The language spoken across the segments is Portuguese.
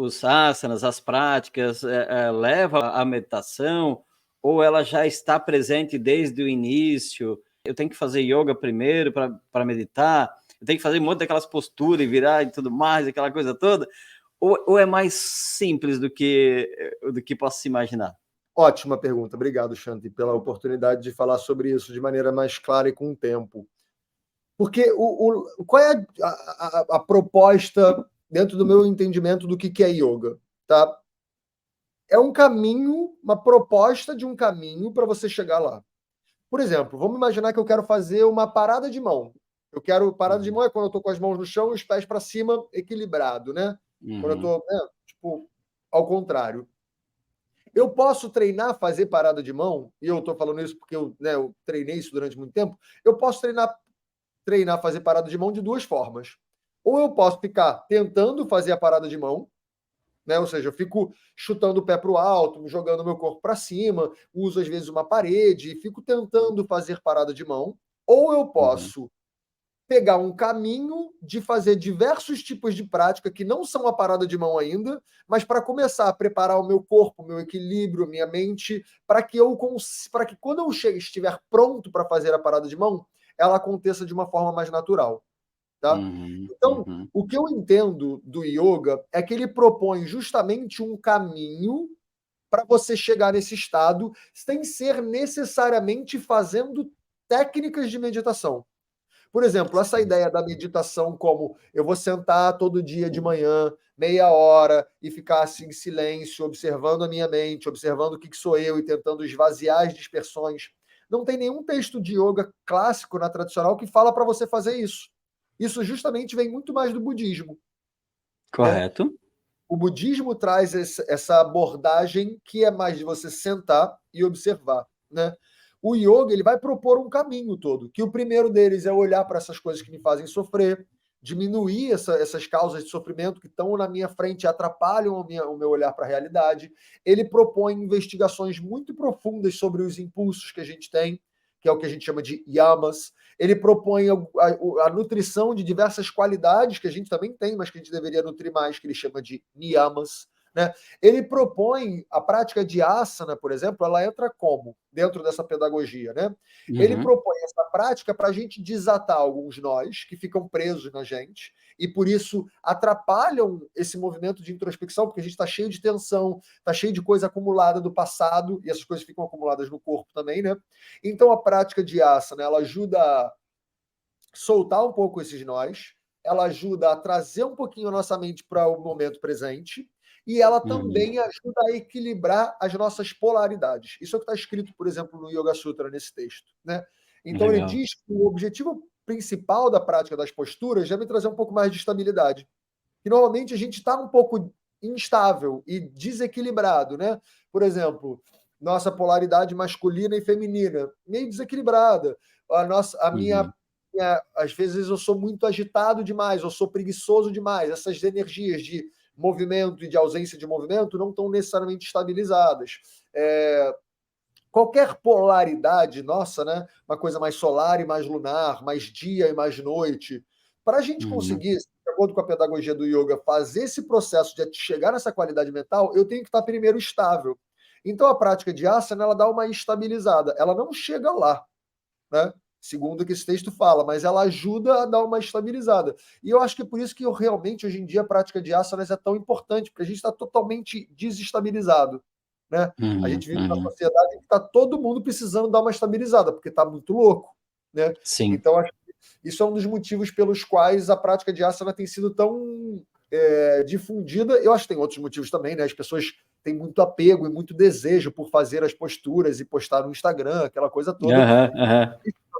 os asanas, as práticas, leva à meditação, ou ela já está presente desde o início? Eu tenho que fazer yoga primeiro para meditar? Eu tenho que fazer um monte daquelas posturas e virar e tudo mais, aquela coisa toda? Ou é mais simples do que possa se imaginar? Ótima pergunta. Obrigado, Shanti, pela oportunidade de falar sobre isso de maneira mais clara e com tempo. Porque qual é a proposta, dentro do meu entendimento, do que é yoga? Tá? É um caminho, uma proposta de um caminho para você chegar lá. Por exemplo, vamos imaginar que eu quero fazer uma parada de mão. Parada de mão é quando eu estou com as mãos no chão e os pés para cima, equilibrado, né? Quando eu estou, ao contrário. Eu posso treinar, fazer parada de mão, e eu estou falando isso porque eu treinei isso durante muito tempo. Eu posso treinar, fazer parada de mão de duas formas. Ou eu posso ficar tentando fazer a parada de mão, né? Ou seja, eu fico chutando o pé para o alto, jogando meu corpo para cima, uso às vezes uma parede, fico tentando fazer parada de mão. Ou eu posso pegar um caminho de fazer diversos tipos de prática que não são a parada de mão ainda, mas para começar a preparar o meu corpo, o meu equilíbrio, minha mente, para que quando eu estiver pronto para fazer a parada de mão, ela aconteça de uma forma mais natural. Tá? Então, o que eu entendo do yoga é que ele propõe justamente um caminho para você chegar nesse estado sem ser necessariamente fazendo técnicas de meditação. Por exemplo, essa ideia da meditação como eu vou sentar todo dia de manhã, meia hora, e ficar assim em silêncio, observando a minha mente, observando o que sou eu e tentando esvaziar as dispersões. Não tem nenhum texto de yoga clássico na tradicional que fala para você fazer isso. Isso justamente vem muito mais do budismo. Correto. Né? O budismo traz essa abordagem que é mais de você sentar e observar, né? O yoga ele vai propor um caminho todo, que o primeiro deles é olhar para essas coisas que me fazem sofrer, diminuir essas causas de sofrimento que estão na minha frente e atrapalham o meu olhar para a realidade. Ele propõe investigações muito profundas sobre os impulsos que a gente tem, que é o que a gente chama de yamas. Ele propõe a nutrição de diversas qualidades que a gente também tem, mas que a gente deveria nutrir mais, que ele chama de niyamas. Né? Ele propõe a prática de asana, por exemplo, ela entra como? Dentro dessa pedagogia. Né? Ele propõe essa prática para a gente desatar alguns nós que ficam presos na gente e, por isso, atrapalham esse movimento de introspecção, porque a gente está cheio de tensão, está cheio de coisa acumulada do passado, e essas coisas ficam acumuladas no corpo também. Né? Então, a prática de asana, ela ajuda a soltar um pouco esses nós, ela ajuda a trazer um pouquinho a nossa mente para o momento presente, e ela também ajuda a equilibrar as nossas polaridades. Isso é o que está escrito, por exemplo, no Yoga Sutra, nesse texto. Né? Então, Legal. Ele diz que o objetivo principal da prática das posturas é me trazer um pouco mais de estabilidade. Que normalmente a gente está um pouco instável e desequilibrado. Né? Por exemplo, nossa polaridade masculina e feminina, meio desequilibrada. Às vezes eu sou muito agitado demais, eu sou preguiçoso demais. Essas energias de movimento e de ausência de movimento não estão necessariamente estabilizadas. Qualquer polaridade nossa, né? Uma coisa mais solar e mais lunar, mais dia e mais noite. Para a gente conseguir, de acordo com a pedagogia do yoga, fazer esse processo de chegar nessa qualidade mental, eu tenho que estar primeiro estável. Então a prática de asana, ela dá uma estabilizada. Ela não chega lá, né? Segundo o que esse texto fala, mas ela ajuda a dar uma estabilizada. E eu acho que é por isso que realmente, hoje em dia, a prática de asanas é tão importante, porque a gente está totalmente desestabilizado. Né? A gente vive numa sociedade que está todo mundo precisando dar uma estabilizada, porque está muito louco. Né? Sim. Então, acho que isso é um dos motivos pelos quais a prática de asana tem sido tão difundida. Eu acho que tem outros motivos também, né? As pessoas têm muito apego e muito desejo por fazer as posturas e postar no Instagram, aquela coisa toda.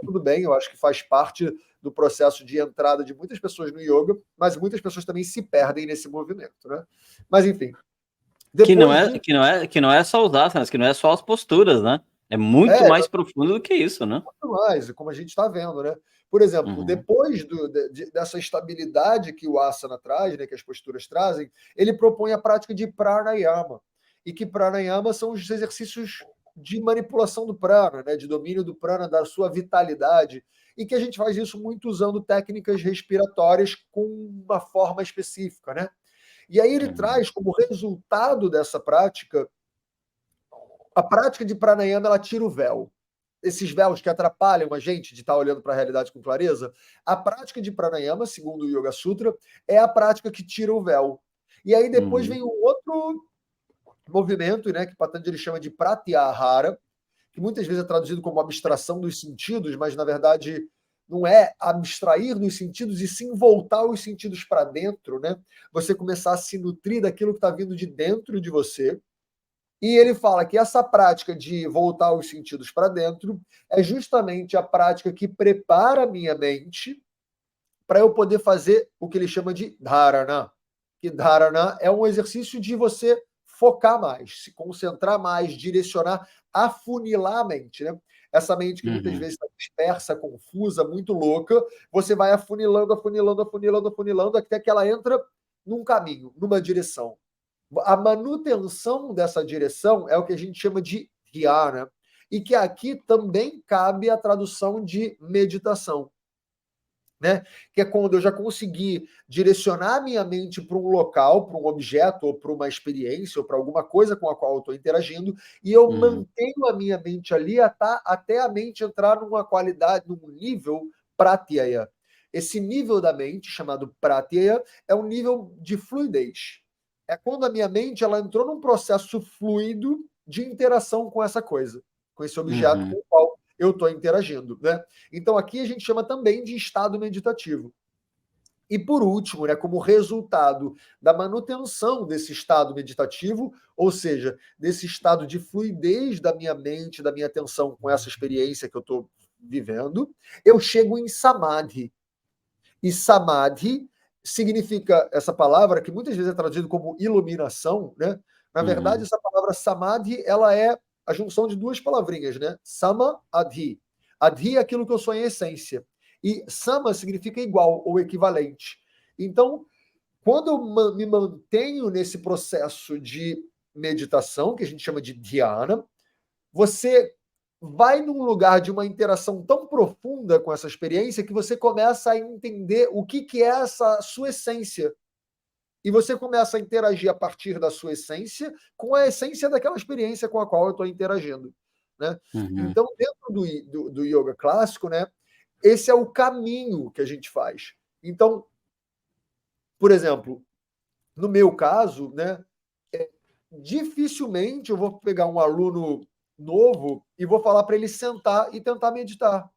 Tudo bem, eu acho que faz parte do processo de entrada de muitas pessoas no yoga, mas muitas pessoas também se perdem nesse movimento, né? Mas enfim. Que não é só os asanas, que não é só as posturas, né? É muito mais profundo do que isso, né? Muito mais, como a gente está vendo, né? Por exemplo, depois dessa estabilidade que o asana traz, né, que as posturas trazem, ele propõe a prática de pranayama. E que pranayama são os exercícios de manipulação do prana, né, de domínio do prana, da sua vitalidade, e que a gente faz isso muito usando técnicas respiratórias com uma forma específica, né? E aí ele traz como resultado dessa prática, a prática de pranayama, ela tira o véu. Esses véus que atrapalham a gente de estar olhando para a realidade com clareza, a prática de pranayama, segundo o Yoga Sutra, é a prática que tira o véu. E aí depois vem um outro movimento, né, que Patanjali chama de pratyahara, que muitas vezes é traduzido como abstração dos sentidos, mas na verdade não é abstrair dos sentidos e sim voltar os sentidos para dentro, né? Você começar a se nutrir daquilo que está vindo de dentro de você. E ele fala que essa prática de voltar os sentidos para dentro é justamente a prática que prepara a minha mente para eu poder fazer o que ele chama de dharana. Que dharana é um exercício de você focar mais, se concentrar mais, direcionar, afunilar a mente, né? Essa mente que muitas vezes está dispersa, confusa, muito louca, você vai afunilando, afunilando, afunilando, afunilando, até que ela entra num caminho, numa direção. A manutenção dessa direção é o que a gente chama de dhyana, e que aqui também cabe a tradução de meditação, né? Que é quando eu já consegui direcionar a minha mente para um local, para um objeto, ou para uma experiência, ou para alguma coisa com a qual eu estou interagindo, e eu mantenho a minha mente ali até a mente entrar numa qualidade, num nível pratyaya. Esse nível da mente, chamado pratyaya, é um nível de fluidez. É quando a minha mente ela entrou num processo fluido de interação com essa coisa, com esse objeto com o qual eu estou interagindo, né? Então aqui a gente chama também de estado meditativo. E por último, né, como resultado da manutenção desse estado meditativo, ou seja, desse estado de fluidez da minha mente, da minha atenção com essa experiência que eu estou vivendo, eu chego em samadhi. E samadhi significa essa palavra que muitas vezes é traduzido como iluminação, né? Na verdade, essa palavra samadhi, ela é a junção de duas palavrinhas, né? Sama, adhi. Adhi é aquilo que eu sou em essência. E sama significa igual ou equivalente. Então, quando eu me mantenho nesse processo de meditação, que a gente chama de dhyana, você vai num lugar de uma interação tão profunda com essa experiência que você começa a entender o que é essa sua essência. E você começa a interagir a partir da sua essência com a essência daquela experiência com a qual eu estou interagindo, né? Então, dentro do yoga clássico, né, esse é o caminho que a gente faz. Então, por exemplo, no meu caso, né, dificilmente eu vou pegar um aluno novo e vou falar para ele sentar e tentar meditar.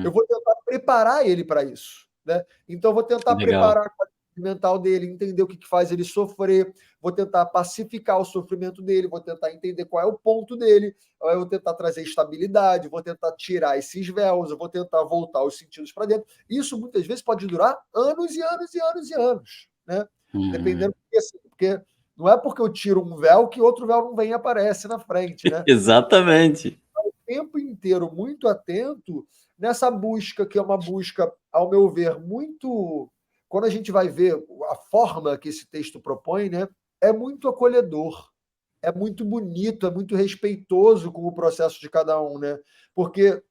Eu vou tentar preparar ele para isso, né? Então, eu vou tentar Legal. preparar a qualidade mental dele, entender o que faz ele sofrer, vou tentar pacificar o sofrimento dele, vou tentar entender qual é o ponto dele, eu vou tentar trazer estabilidade, vou tentar tirar esses véus, eu vou tentar voltar os sentidos para dentro. Isso, muitas vezes, pode durar anos e anos e anos e anos, né? Dependendo, porque não é porque eu tiro um véu que outro véu não vem e aparece na frente, né? Exatamente. O tempo inteiro muito atento nessa busca, que é uma busca, ao meu ver, muito... Quando a gente vai ver a forma que esse texto propõe, né, é muito acolhedor, é muito bonito, é muito respeitoso com o processo de cada um, né? Porque,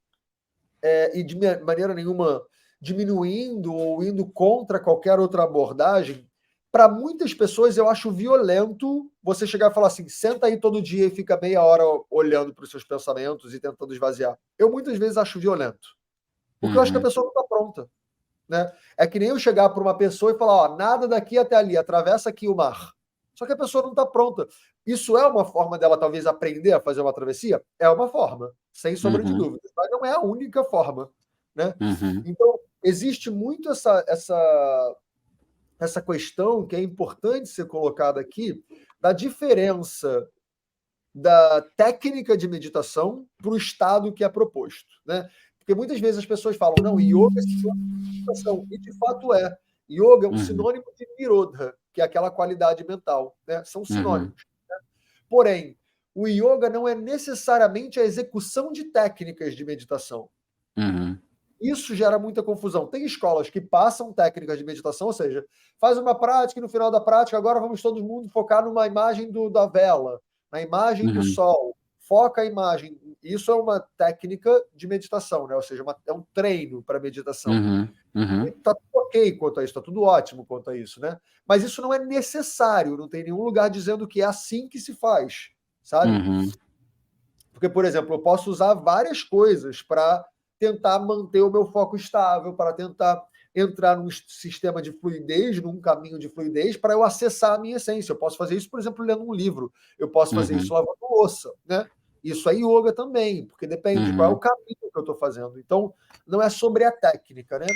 e de maneira nenhuma diminuindo ou indo contra qualquer outra abordagem, para muitas pessoas eu acho violento você chegar e falar assim, senta aí todo dia e fica meia hora olhando para os seus pensamentos e tentando esvaziar. Eu muitas vezes acho violento, porque eu acho que a pessoa não está pronta, né? É que nem eu chegar para uma pessoa e falar, ó, nada daqui até ali, atravessa aqui o mar. Só que a pessoa não está pronta. Isso é uma forma dela talvez aprender a fazer uma travessia? É uma forma, sem sombra de dúvida, mas não é a única forma, né? Então, existe muito essa questão que é importante ser colocada aqui, da diferença da técnica de meditação para o estado que é proposto, né? Porque muitas vezes as pessoas falam, não, yoga é sinônimo de meditação, e de fato é. Yoga é um sinônimo de nirodha, que é aquela qualidade mental, né? São sinônimos, né? Porém, o yoga não é necessariamente a execução de técnicas de meditação. Isso gera muita confusão. Tem escolas que passam técnicas de meditação, ou seja, faz uma prática e no final da prática, agora vamos todo mundo focar numa imagem da vela, na imagem do sol. Foca a imagem. Isso é uma técnica de meditação, né? Ou seja, é um treino para meditação. Uhum. Tá tudo ok quanto a isso, tá tudo ótimo quanto a isso, né? Mas isso não é necessário, não tem nenhum lugar dizendo que é assim que se faz, sabe? Uhum. Porque, por exemplo, eu posso usar várias coisas para tentar manter o meu foco estável, para tentar entrar num sistema de fluidez, num caminho de fluidez, para eu acessar a minha essência. Eu posso fazer isso, por exemplo, lendo um livro. Eu posso fazer Uhum. isso lavando louça, né? Isso é yoga também, porque depende qual é o Uhum. caminho que eu estou fazendo. Então, não é sobre a técnica, né?